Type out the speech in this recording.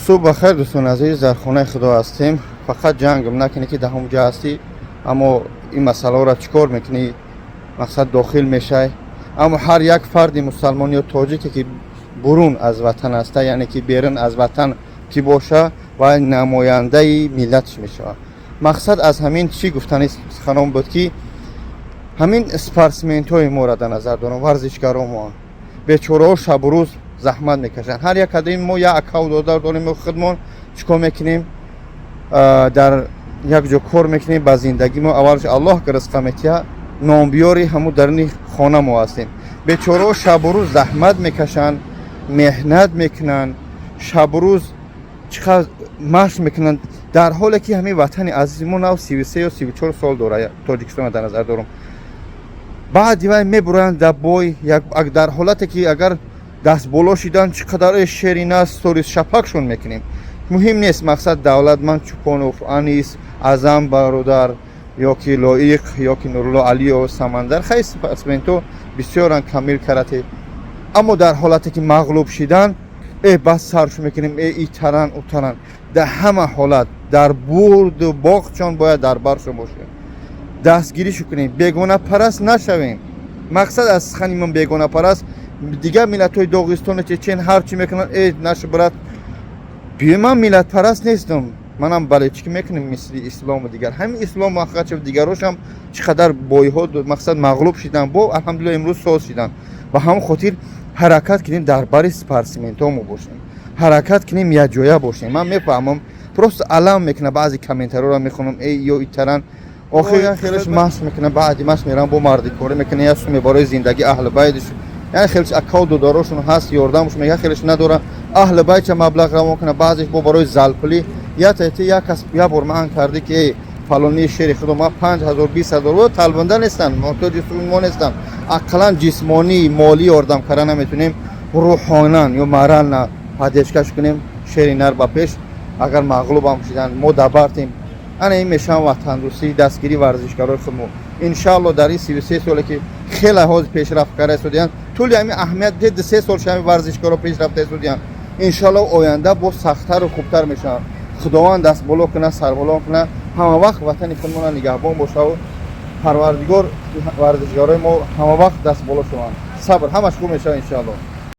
صبح بخیر دوستان عزیز، در خانه خدا هستیم. فقط جنگم نکنی که دهم جا هستی، اما این مسئله را چیکار میکنی؟ مقصد داخل میشه. اما هر یک فرد مسلمان یا تاجیکی که برون از وطن است، یعنی که بیرون از وطن کی باشه و نماینده ملتش میشه. مقصد از همین چی گفتن سخنان بود که همین اسپورتسمنت های ما را در نظر دارم، ورزشکاران ما بیچاره ها شب و روز زحمت میکشن. هر یک کدیم ما یک اکاونت داریم خودمون چیکار میکنیم؟ در یک جا کار میکنیم با زندگی ما. اولش الله که رزق میتیه نامبیاری همون در این خانه ما هستیم. بیچاره ها شب و روز زحمت میکشن، مهنت میکنن، شب و روز چقدر مشق میکنن، در حالی که همین وطن عزیز ما نو 33 یا 34 سال داره. تاجیکستان در نظر دارم. بعد دیوای میبرن در بای در حالتی که اگر دست بالا شدن چقدر شیرین است، ستوریز شپکشون میکنیم. مهم نیست. مقصد دولتمند چوپانوف، انیس، اعظم برادر یا که لایق یا که نورالله علی و سمندر خیلی اسپورتسمنتو بسیار کامل کرده. اما در حالتی که مغلوب شدن بس سرش میکنیم، ای ترن او ترن. در همه حالت در برد و باختشان باید در برشون باشیم، دستگیریشو کنیم، بیگانه پرست نشویم. مقصد از خانیمون بیگانه پرست دیگه ملت های داغستان چچن هر چی میکنن نشه برات. من ملت پرست نیستم، منم بله چی میکنیم مثل اسلام و دیگر. همین اسلام واقعا دیگروش هم چقدر بایها مقصد مغلوب شدن با الحمدلله امروز ساز شدن. و هم خاطر حرکت کنیم در بار اسپورتسمنت ها باشیم، حرکت کنیم یا جایه باشیم. من میفهمم پروست علام میکنه بعضی کامنترها رو میخونم ای یا ایترن آخر خیلیش ماس میکنه، بعدی ماس میرن با مردی کاری میکنه یا سومی برای زندگی اهل بیتش، یعنی خیلیش اکاونت داراشون هست یاردمش میگه، خیلیش نداره اهل بیت مبلغ رو میکنه، بعضیش با برای زلپلی یا تهتی یا کس یا برمان کرده که فلانی شهر خود ما 5000 20000 و طالبنده نیستن، محتاج ما نیستن. اقلا جسمانی مالی یاردم کردن نمیتونیم، روحانان یا مران پادشکش کنیم شهر نر با پیش. اگر مغلوب هم شدن ما دبرتیم. انا این میشم و تندرستی دستگیری ورزشکارای خودمون ان شاء الله در این 33 سالی که خیلی حاضر پیشرفت کرده سودیان طول همین اهمیت دید 3 سال شمی ورزشکارا پیشرفت سودیان ان شاء الله آینده با سخت‌تر و خوبتر میشه. خداوند دست بالا کنه، سر بالا کنه، همه وقت وطن خودمون نگهبان باشه و پروردگار ورزشکارای ما همه وقت دست بالا شوند. صبر همش خوب میشه ان شاء الله.